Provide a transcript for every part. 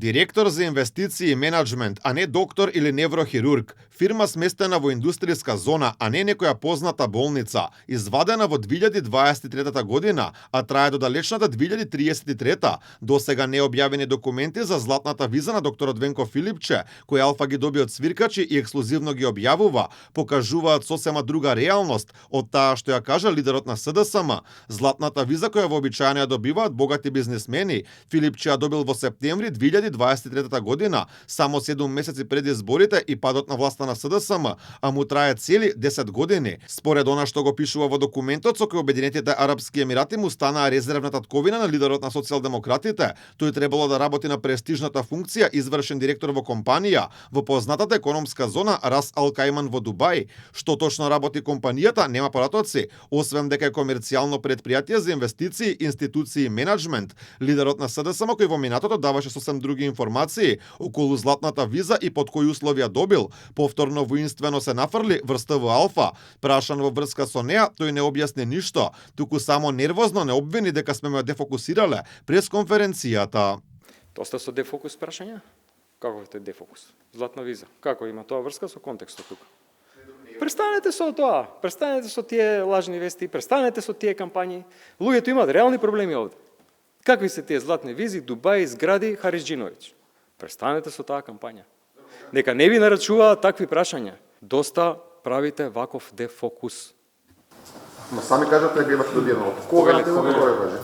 Директор за инвестиции и менеджмент, а не доктор или неврохирург, фирма сместена во индустријска зона, а не некоја позната болница, извадена во 2023 година, а трае до далечната 2033, досега необјавени документи за златната виза на докторот Венко Филипче, кој Алфа ги доби од свиркачи и ексклузивно ги објавува, покажуваат сосема друга реалност од таа што ја кажа лидерот на СДСМ. Златната виза која вообичаено ја добиваат богати бизнисмени, Филипче ја добил во септември 2023 година, само 7 месеци пред изборите и падот на власта на СДСМ, а му трае цели 10 години. Според она што го пишува во документот, со кој Обединетите Арапски Емирати му станаа резервна татковина на лидерот на социјалдемократите, тој требало да работи на престижната функција извршен директор во компанија во познатата економска зона Рас Ал Кајман во Дубај. Што точно работи компанијата нема поратоци, освен дека е комерцијално претпријатие за инвестиции, институции и менеджмент. Лидерот на СДСМ кој во минатото даваше сосем други информации околу златната виза и под кои услови ја добил, повторно воинствено се нафрли врз ТВ Алфа. Прашан во врска со неа, тој не објасни ништо, туку само нервозно не обвини дека сме ме дефокусирале през конференцијата. Доста со дефокус прашања? Како е дефокус? Златна виза. Како има тоа врска со контекстот тука? Престанете со тоа, престанете со тие лажни вести, престанете со тие кампањи. Луѓето имаат реални проблеми овде. Какви се тие златни визи, Дубај, згради, Хариџиновиќ? Престанете со таа кампања. Нека не ви нарачуваат такви прашања. Доста правите ваков дефокус. Ма сами кажете дека имате добиено. Кога не го кажете?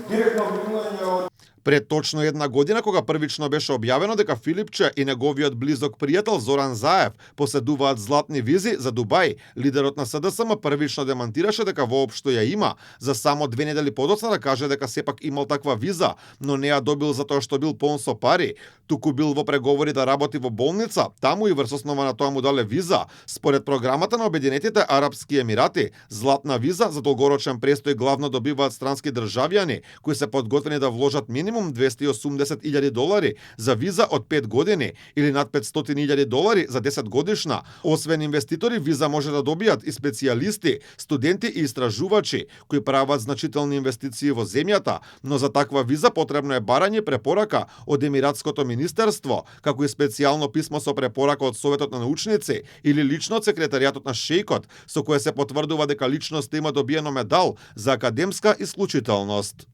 Директно обвинување од Пред точно една година, кога првично беше објавено дека Филипче и неговиот близок пријател Зоран Заев поседуваат златни визи за Дубај, лидерот на СДСМ првично демантираше дека воопшто ја има, за само 2 недели подоцна да каже дека сепак имал таква виза, но не ја добил затоа што бил полн со пари. Туку бил во преговори да работи во болница, таму и врз основа на тоа му дале виза. Според програмата на Обединетите Арапски Емирати, златна виза за долгорочен престој главно добиваат странски државјани кои се подготвени да вложат минимум $280,000 за виза од 5 години или над $500,000 за 10 годишна. Освен инвеститори, виза може да добијат и специјалисти, студенти и истражувачи кои прават значителни инвестиции во земјата, но за таква виза потребно е барање препорака од Емиратското министерство, како и специјално писмо со препорака од Советот на научници или лично од секретаријатот на шејкот, со кое се потврдува дека личноста има добиено медал за академска исклучителност.